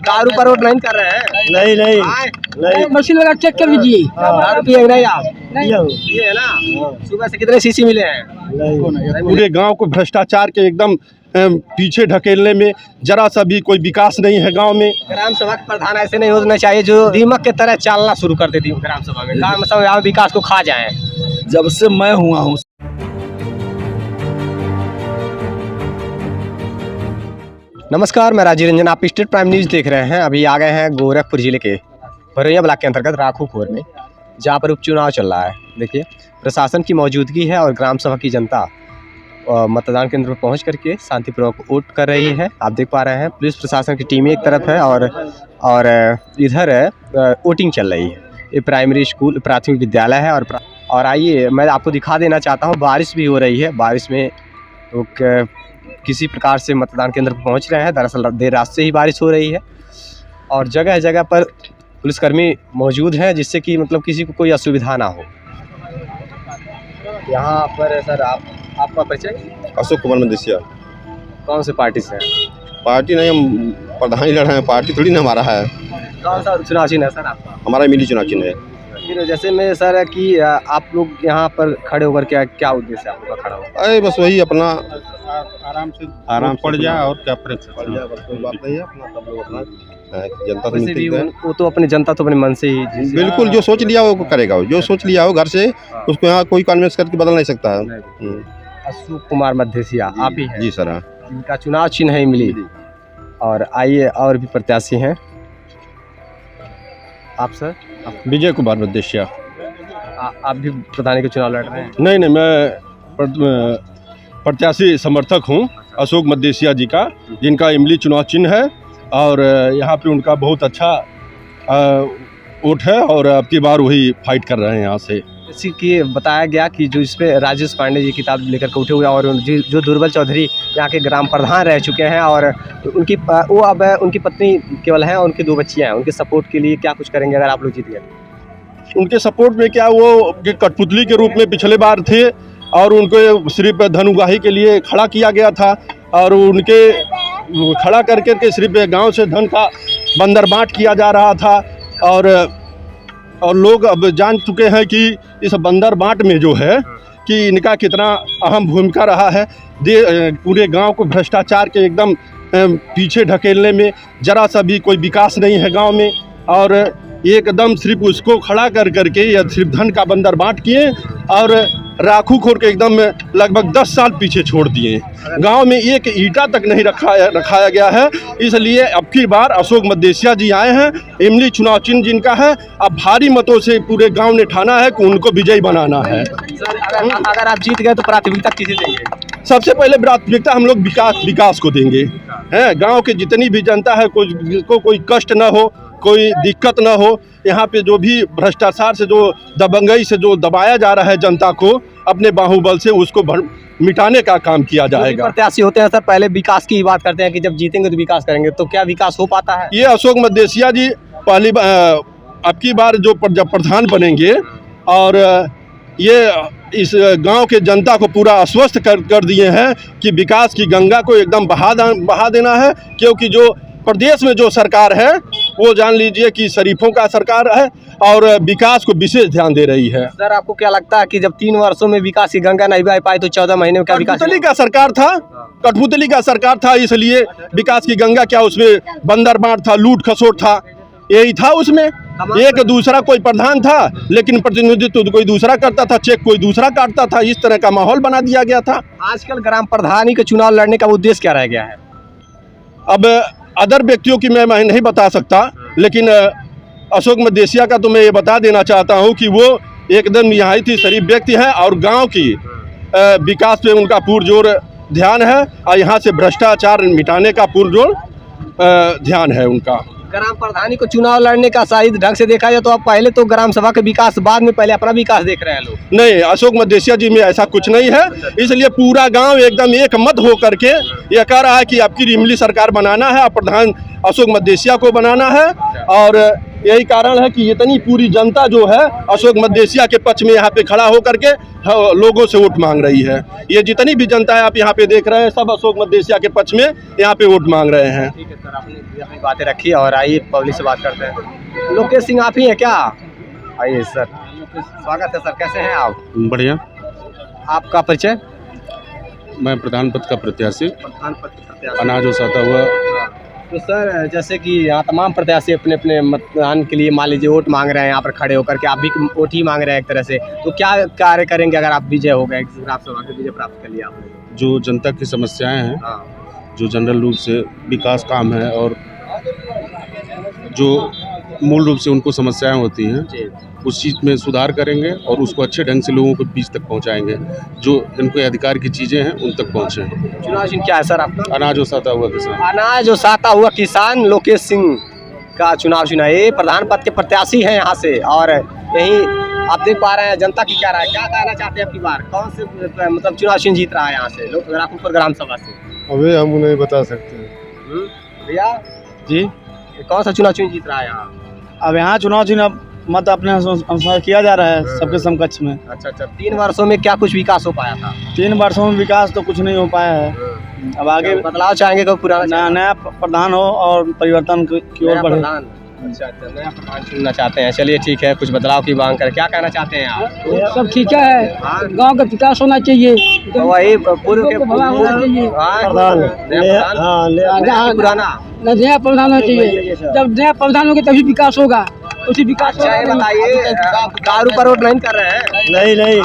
दारू पर वोट नहीं कर रहे हैं? नहीं नहीं नहीं, मशीन लगा चेक कर लीजिए। दारू पिए नहीं आप? नहीं पिए है ना? सुबह से कितने शीशी मिले हैं? पूरे गांव को भ्रष्टाचार के एकदम पीछे ढकेलने में जरा सा भी कोई विकास नहीं है गांव में। ग्राम सभा के प्रधान ऐसे नहीं होना चाहिए जो दीमक के तरह चलना शुरू कर देती ग्राम सभा में, ग्राम सभा विकास को खा जाए। जब से मैं हुआ हूँ नमस्कार, मैं राजीव रंजन, आप स्टेट प्राइम न्यूज़ देख रहे हैं। अभी आ गए हैं गोरखपुर जिले के भरैया ब्लॉक के अंतर्गत राखूखोर में, जहां पर उपचुनाव चल रहा है। देखिए, प्रशासन की मौजूदगी है और ग्राम सभा की जनता मतदान केंद्र पर पहुंच करके शांतिपूर्वक वोट कर रही है। आप देख पा रहे हैं पुलिस प्रशासन की टीमें एक तरफ है और इधर वोटिंग चल रही है। ये प्राइमरी स्कूल प्राथमिक विद्यालय है और आइए मैं आपको दिखा देना चाहता हूँ, बारिश भी हो रही है। बारिश में लोग किसी प्रकार से मतदान केंद्र पर पहुंच रहे हैं। दरअसल देर रात से ही बारिश हो रही है और जगह जगह पर पुलिसकर्मी मौजूद हैं, जिससे कि मतलब किसी को कोई असुविधा ना हो। यहाँ पर सर आपका परिचय? अशोक कुमार मदेसिया। कौन से पार्टी से हैं? पार्टी नहीं, हम प्रधान ही लड़ रहे हैं, पार्टी थोड़ी ना हमारा है। कौन सा चुनाव चिन्ह है सर आपका? हमारा मिली चुनाव चिन्ह है। फिर जैसे में सर है कि आप लोग यहाँ पर खड़े होकर क्या उद्देश्य है आप लोग का खड़ा होगा? अरे बस वही अपना आराम पड़ जाए और क्या पड़ जाए, बस कोई बात नहीं है। अपना सब लोग अपना जनता से वैसे मिलते भी हैं। वो तो अपनी जनता तो अपने मन से ही बिल्कुल, जो सोच लिया वो करेगा, जो सोच लिया हो घर से उसको यहाँ कोई कन्विंस करके बदल नहीं सकता है। अशोक कुमार मदेसिया आप ही हैं? जी सर। हाँ, इनका चुनाव चिन्ह है मिली। और आइए और भी प्रत्याशी हैं। आप सर? विजय कुमार मदेसिया। आप भी प्रधानी के चुनाव लड़ रहे हैं? नहीं नहीं, मैं प्रत्याशी समर्थक हूँ अशोक मदेसिया जी का, जिनका इमली चुनाव चिन्ह है और यहाँ पे उनका बहुत अच्छा वोट है और अब की बार वही फाइट कर रहे हैं यहाँ से। जैसे कि बताया गया कि जो इस पे राजेश पांडे जी किताब लेकर के उठे हुए और जो दुर्बल चौधरी यहाँ के ग्राम प्रधान रह चुके हैं और वो अब उनकी पत्नी केवल है और उनकी 2 बच्चियाँ हैं, उनके सपोर्ट के लिए क्या कुछ करेंगे अगर आप लोग जीत गए? उनके सपोर्ट में क्या, वो कठपुतली के रूप में पिछले बार थे और उनको सिर्फ धनुगाही के लिए खड़ा किया गया था और उनके खड़ा करके के सिर्फ गांव से धन का बंदर बांट किया जा रहा था और लोग अब जान चुके हैं कि इस बंदर बांट में जो है कि इनका कितना अहम भूमिका रहा है। पूरे गांव को भ्रष्टाचार के एकदम पीछे ढकेलने में जरा सा भी कोई विकास नहीं है गांव में और एकदम सिर्फ उसको खड़ा कर करके या सिर्फ धन का बंदर बांट किए और राखूखोर के एकदम लगभग 10 साल पीछे छोड़ दिए। गांव में एक ईंटा तक नहीं रखाया गया है। इसलिए अब की बार अशोक मदेसिया जी आए हैं, इमली चुनाव चिन्ह जिनका है। अब भारी मतों से पूरे गांव ने ठाना है कि उनको विजयी बनाना है। सर अगर आप जीत गए तो प्राथमिकता किसे देंगे? सबसे पहले प्राथमिकता हम लोग विकास को देंगे। हैं, गाँव के जितनी भी जनता है कोई कष्ट न हो, कोई दिक्कत ना हो। यहाँ पे जो भी भ्रष्टाचार से, जो दबंगई से जो दबाया जा रहा है जनता को अपने बाहुबल से, उसको मिटाने का काम किया जाएगा। प्रत्याशी होते हैं सर पहले विकास की बात करते हैं कि जब जीतेंगे तो विकास करेंगे, तो क्या विकास हो पाता है? ये अशोक मदेसिया जी पहली अब की बार जब प्रधान बनेंगे और ये इस गांव के जनता को पूरा आश्वस्त कर दिए हैं कि विकास की गंगा को एकदम बहा देना है, क्योंकि जो प्रदेश में जो सरकार है वो जान लीजिए कि शरीफों का सरकार है और विकास को विशेष ध्यान दे रही है। सर आपको क्या लगता है कि जब 3 वर्षों में विकास की गंगा नहीं बह पाई तो 14 महीने में क्या विकास? कठपुतली का सरकार था, इसलिए विकास की गंगा क्या, उसमें बंदर बांट था, लूट खसोट था, यही था उसमें। एक दूसरा कोई प्रधान था लेकिन प्रतिनिधित्व तो कोई दूसरा करता था, चेक कोई दूसरा काटता था, इस तरह का माहौल बना दिया गया था। आजकल ग्राम प्रधानी के चुनाव लड़ने का उद्देश्य क्या रह गया है? अब अदर व्यक्तियों की मैं नहीं बता सकता, लेकिन अशोक मदेसिया का तो मैं ये बता देना चाहता हूँ कि वो एकदम निहायती शरीफ व्यक्ति है और गांव की विकास पे उनका पुरजोर ध्यान है और यहाँ से भ्रष्टाचार मिटाने का पुरजोर ध्यान है उनका। ग्राम प्रधानी को चुनाव लड़ने का सही ढंग से देखा जाए तो आप पहले तो ग्राम सभा के विकास, बाद में पहले अपना विकास देख रहे हैं लोग। नहीं, अशोक मदेसिया जी में ऐसा कुछ नहीं है, इसलिए पूरा गांव एकदम एक मत हो करके ये कह रहा है कि आपकी इमली सरकार बनाना है और प्रधान अशोक मदेसिया को बनाना है और यही कारण है कि इतनी पूरी जनता जो है अशोक मदेशिया के पक्ष में यहाँ पे खड़ा होकर के लोगों से वोट मांग रही है। ये जितनी भी जनता है आप यहाँ पे देख रहे हैं, सब अशोक मदेशिया के पक्ष में यहाँ पे वोट मांग रहे हैं। ठीक है सर, आपने अपनी बातें रखी और आइए पब्लिक से बात करते हैं। लोकेश सिंह आप ही हैं क्या? आइए सर, स्वागत है सर, कैसे हैं आप? बढ़िया। आपका परिचय? मैं प्रधान पद का प्रत्याशी प्रधान पद के प्रत्याशी। अनाज उसाता हुआ। तो सर, जैसे कि यहाँ तमाम प्रत्याशी अपने अपने मतदान के लिए मान लीजिए वोट मांग रहे हैं यहाँ पर खड़े होकर के, आप भी वोट ही मांग रहे हैं एक तरह से, तो क्या कार्य करेंगे अगर आप विजय हो गए, विधानसभा के विजय प्राप्त कर लिया आपने? जो जनता की समस्याएं हैं, हाँ, जो जनरल रूप से विकास काम है और जो मूल रूप से उनको समस्याएं होती हैं, जी, उस चीज़ में सुधार करेंगे और उसको अच्छे ढंग से लोगों के बीच तक पहुंचाएंगे। जो इनको अधिकार की चीज़ें हैं उन तक पहुंचे। चुनाव चिन्ह क्या है सर आपका? अनाज उसाता हुआ किसान। अनाज उसाता हुआ किसान लोकेश सिंह का चुनाव चुना। ये प्रधान पद के प्रत्याशी हैं यहाँ से, और यही आप देख पा रहे हैं जनता की क्या राय, क्या कहना चाहते हैं आपकी बार, कौन से मतलब चुनाव चिन्ह जीत रहा है यहाँ से लोग राखूपुर ग्राम सभा से? अभी हम नहीं बता सकते। भैया जी, कौन सा चुनाव चिन्ह जीत रहा है यहाँ? अब यहाँ चुनाव चिन्ह मत अपने अनुसार किया जा रहा है सबके समकक्ष में। अच्छा अच्छा, 3 वर्षों में क्या कुछ विकास हो पाया था? 3 वर्षों में विकास तो कुछ नहीं हो पाया है। अब आगे बदलाव चाहेंगे कि पुराना नया प्रधान हो और परिवर्तन की ओर बढ़े। प्रधान? अच्छा अच्छा, नया प्रधान चुनना चाहते हैं। चलिए ठीक है, कुछ बदलाव की मांग कर क्या कहना चाहते हैं आप? सब ठीक है, गांव का विकास होना चाहिए, तो वही पूर्व के होना चाहिए। पुराना नया प्रधान होना चाहिए, जब नया प्रधान होगा तभी विकास होगा, उसी विकास। अच्छा ये बताइए, दारू पर वोट नहीं कर रहे हैं? नहीं नहीं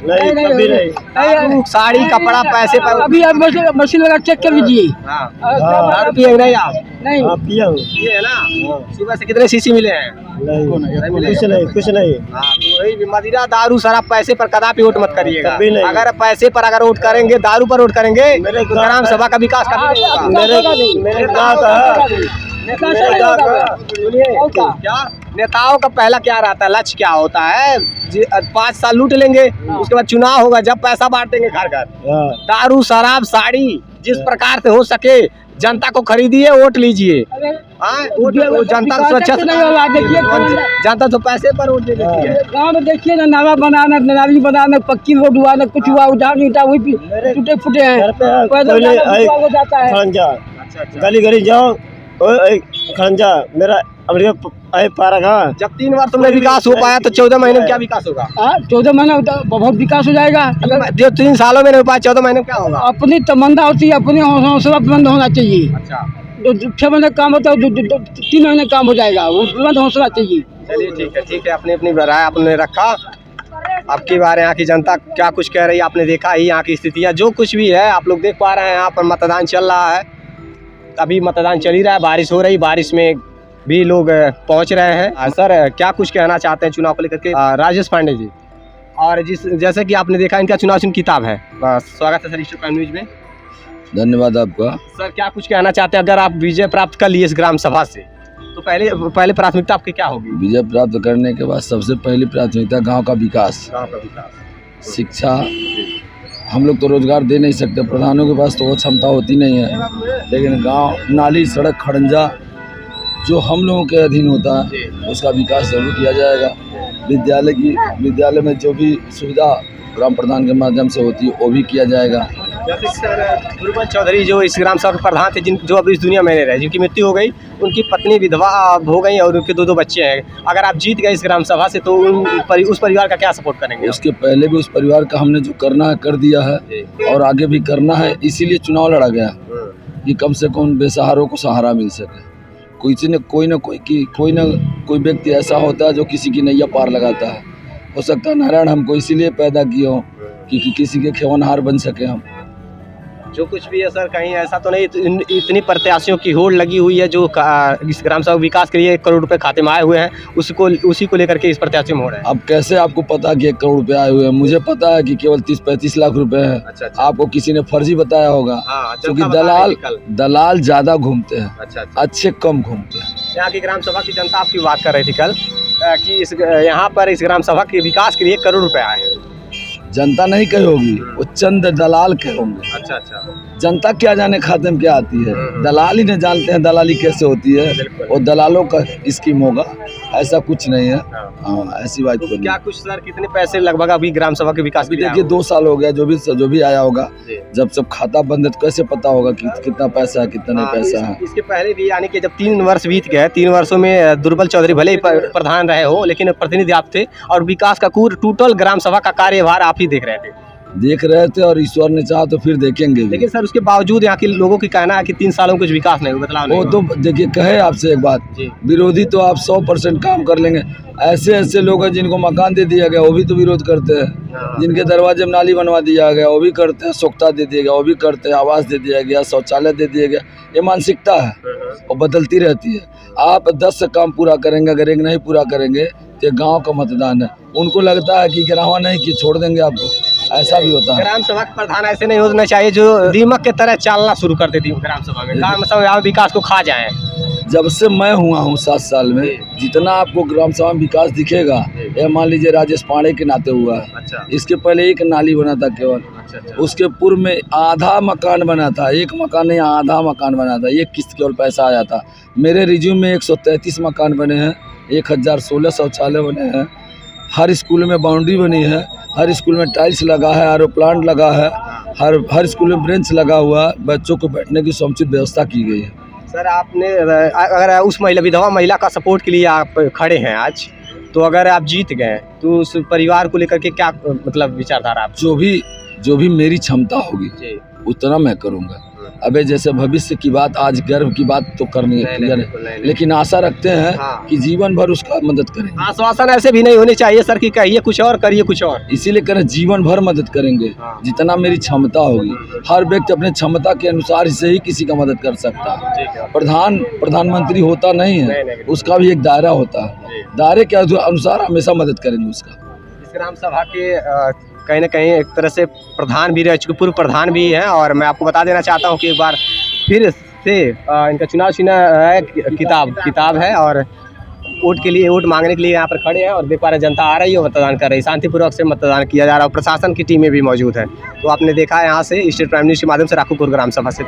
नहीं कभी नहीं। दारू, साड़ी, कपड़ा, पैसे पर अभी आप मशीन लगा चेक कर लीजिए। दारू पिए नहीं आप? नहीं पिया हूँ। ये है ना, सुबह से कितने शीशी मिले हैं? कुछ नहीं। हाँ, तो वही मदिरा, दारू, शराब, पैसे पर कदापि वोट मत करिएगा। कभी नहीं। अगर पैसे पर अगर वोट करेंगे, दारू पर वोट करेंगे, तो ग्राम सभा का विकास कभी नहीं होगा। मेरे गाँव क्या नेताओं का पहला क्या रहता है, लक्ष्य क्या होता है? 5 साल लूट लेंगे, उसके बाद चुनाव होगा, जब पैसा बांटेंगे घर घर। दारू, शराब, साड़ी, जिस प्रकार से हो सके जनता को खरीदिए, वोट लीजिए। जनता सुरक्षा जनता तो पैसे पर वोट दे देती है। गाँव में देखिए ना, नाला बनाना, नाली बनाना, पक्की रोड हुआ ना, कुछ हुआ, उधार ईटा वही टूटे फूटे हैं, जाता है। गली गली जाओ, खंजा मेरा पारा। जब 3 वर्ष में विकास हो पाया तो 14 महीने में क्या विकास होगा? 14 महीने बहुत विकास हो जाएगा। अगर जो 3 सालों में नहीं हो पाया, 14 महीने में क्या होगा? अपनी तमन्ना होती है, अपनी हौसला बुलंद होना चाहिए। अच्छा, जो 6 महीने काम होता है, 3 महीने काम हो जाएगा, वो बुलंद हौसला चाहिए। चलिए ठीक है, अपनी अपनी राय आपने रखा। अब की बार यहाँ की जनता क्या कुछ कह रही है आपने देखा ही, यहाँ की स्थितियाँ जो कुछ भी है आप लोग देख पा रहे हैं। यहाँ पर मतदान चल रहा है, अभी मतदान चल ही रहा है, बारिश हो रही, बारिश में भी लोग पहुंच रहे हैं। सर, क्या कुछ कहना चाहते हैं चुनाव को लेकर के? राजेश पांडे जी, और जैसे कि आपने देखा इनका चुनाव चिन्ह किताब है। स्वागत है सर स्टार प्राइम न्यूज में। धन्यवाद आपका। सर, क्या कुछ कहना चाहते हैं? अगर आप विजय प्राप्त कर लिए इस ग्राम सभा से, तो पहले प्राथमिकता आपकी क्या होगी? विजय प्राप्त करने के बाद सबसे पहली प्राथमिकता गांव का विकास, शिक्षा। हम लोग तो रोजगार दे नहीं सकते, प्रधानों के पास तो वो क्षमता होती नहीं है, लेकिन गांव, नाली, सड़क, खड़ंजा जो हम लोगों के अधीन होता है उसका विकास जरूर किया जाएगा। विद्यालय में जो भी सुविधा ग्राम प्रधान के माध्यम से होती है वो भी किया जाएगा। जैसे सर गुरुबल चौधरी जो इस ग्राम सभा के प्रधान थे, जो अब इस दुनिया में नहीं रहे, जिनकी मृत्यु हो गई, उनकी पत्नी विधवा हो गई और उनके 2 बच्चे हैं। अगर आप जीत गए इस ग्राम सभा से तो उस परिवार का क्या सपोर्ट करेंगे? उसके पहले भी उस परिवार का हमने जो करना है कर दिया है और आगे भी करना है, इसीलिए चुनाव लड़ा गया कि कम से कम बेसहारों को सहारा मिल सके। कोई ना कोई व्यक्ति ऐसा होता है जो किसी की नैया पार लगाता है। हो सकता है नारायण हमको इसीलिए पैदा किए हो कि किसी के खेवनहार बन सके हम। जो कुछ भी है सर, कहीं ऐसा तो नहीं, इतनी प्रत्याशियों की होड़ लगी हुई है जो इस ग्राम सभा विकास के लिए 1 करोड़ रुपए खाते में आए हुए हैं, उसी को लेकर के इस प्रत्याशी में हो रहे हैं। अब कैसे आपको पता कि 1 करोड़ रुपए आए हुए हैं? मुझे पता है कि केवल 30-35 लाख रुपए हैं। अच्छा। आपको किसी ने फर्जी बताया होगा, क्योंकि दलाल ज्यादा घूमते हैं। अच्छा। अच्छे कम घूमते हैं। यहाँ की ग्राम सभा की जनता आपकी बात कर रही थी कल कि यहाँ पर इस ग्राम सभा के विकास के लिए 1 करोड़ रुपए आए हैं। जनता नहीं कही होगी, वो चंद दलाल कहे होंगे। अच्छा। जनता क्या जाने खाते में क्या आती है, दलाल ही ने जानते हैं दलाली कैसे होती है। वो दलालों का स्कीम होगा। ऐसा कुछ नहीं है। हाँ, ऐसी बात तो कोई क्या नहीं। कुछ सर कितने पैसे लगभग अभी ग्राम सभा के विकास के अभी लिए देखिए 2 साल हो गया, जो भी आया होगा, जी। जब सब खाता बंद है तो कैसे पता होगा कि कितना पैसा है कितना नहीं पैसा है। इसके पहले भी यानी कि जब 3 वर्ष बीत गए, 3 वर्षों में दुर्बल चौधरी भले ही प्रधान रहे हो, लेकिन प्रतिनिधि आप थे और विकास का टोटल ग्राम सभा का कार्यभार आप ही देख रहे थे। देख रहे थे और ईश्वर ने चाहा तो फिर देखेंगे भी। लेकिन सर उसके बावजूद यहाँ के लोगों की कहना है कि 3 सालों में कुछ विकास नहीं हुआ, बदलाव नहीं वो हुआ। तो देखिए कहे आपसे एक बात, जी। विरोधी तो आप 100% काम कर लेंगे। ऐसे लोग हैं जिनको मकान दे दिया गया वो भी तो विरोध करते हैं, जिनके दरवाजे में नाली बनवा दिया गया वो भी करते हैं, सोख्ता दे दिया गया वो भी करते हैं, आवास दे दिया गया, शौचालय दे दिया गया। ये मानसिकता है और बदलती रहती है। आप 10 से काम पूरा करेंगे, अगर एक नहीं पूरा करेंगे तो ये गाँव का मतदान है। उनको लगता है कि गिरावा नहीं कि छोड़ देंगे आपको, ऐसा भी होता है। ग्राम सभा के प्रधान ऐसे नहीं होना चाहिए जो दीमक के तरह चलना शुरू कर देती ग्राम सभा में, ग्राम सभा विकास को खा जाए। जब से मैं हुआ हूँ 7 साल में, जितना आपको ग्राम सभा में विकास दिखेगा, ये मान लीजिए राजेश पांडे के नाते हुआ है। अच्छा। इसके पहले एक नाली बना था केवल, उसके पूर्व में आधा मकान बना था, एक मकान नहीं आधा मकान बना था, एक किस्त केवल पैसा आया था। मेरे रिज्यूम में 133 मकान बने हैं, 1016 शौचालय बने हैं, हर स्कूल में बाउंड्री बनी है, हर स्कूल में टाइल्स लगा है, आर प्लांट लगा है, हर स्कूल में बेंच लगा हुआ है, बच्चों को बैठने की समुचित व्यवस्था की गई है। सर आपने अगर उस महिला विधवा महिला का सपोर्ट के लिए आप खड़े हैं आज, तो अगर आप जीत गए तो उस परिवार को लेकर के क्या मतलब विचारधारा आप? जो भी मेरी क्षमता होगी उतना मैं करूँगा। अबे जैसे भविष्य की बात, आज गर्व की बात तो करनी है क्लियर है, लेकिन आशा रखते हैं कि जीवन भर उसका मदद करेंगे। आश्वासन ऐसे भी नहीं होने चाहिए सर कि कहिए कुछ और करिए कुछ और, इसीलिए करें जीवन भर मदद करेंगे जितना मेरी क्षमता होगी। हर व्यक्ति अपने क्षमता के अनुसार से ही किसी का मदद कर सकता है। प्रधानमंत्री होता नहीं है, उसका भी एक दायरा होता है, दायरे के अनुसार हमेशा मदद करेंगे उसका। इस ग्राम सभा के कहीं ना कहीं एक तरह से प्रधान भी रह चुके, पूर्व प्रधान भी हैं, और मैं आपको बता देना चाहता हूं कि एक बार फिर से इनका चुनाव है, किताब है, और वोट के लिए, वोट मांगने के लिए यहाँ पर खड़े हैं और देख पा रहे जनता आ रही है, मतदान कर रही है, शांतिपूर्वक से मतदान किया जा रहा है और प्रशासन की टीमें भी मौजूद है। तो आपने देखा यहाँ से स्टेट प्राइम न्यूज़ के माध्यम से राखूपुर ग्राम सभा से।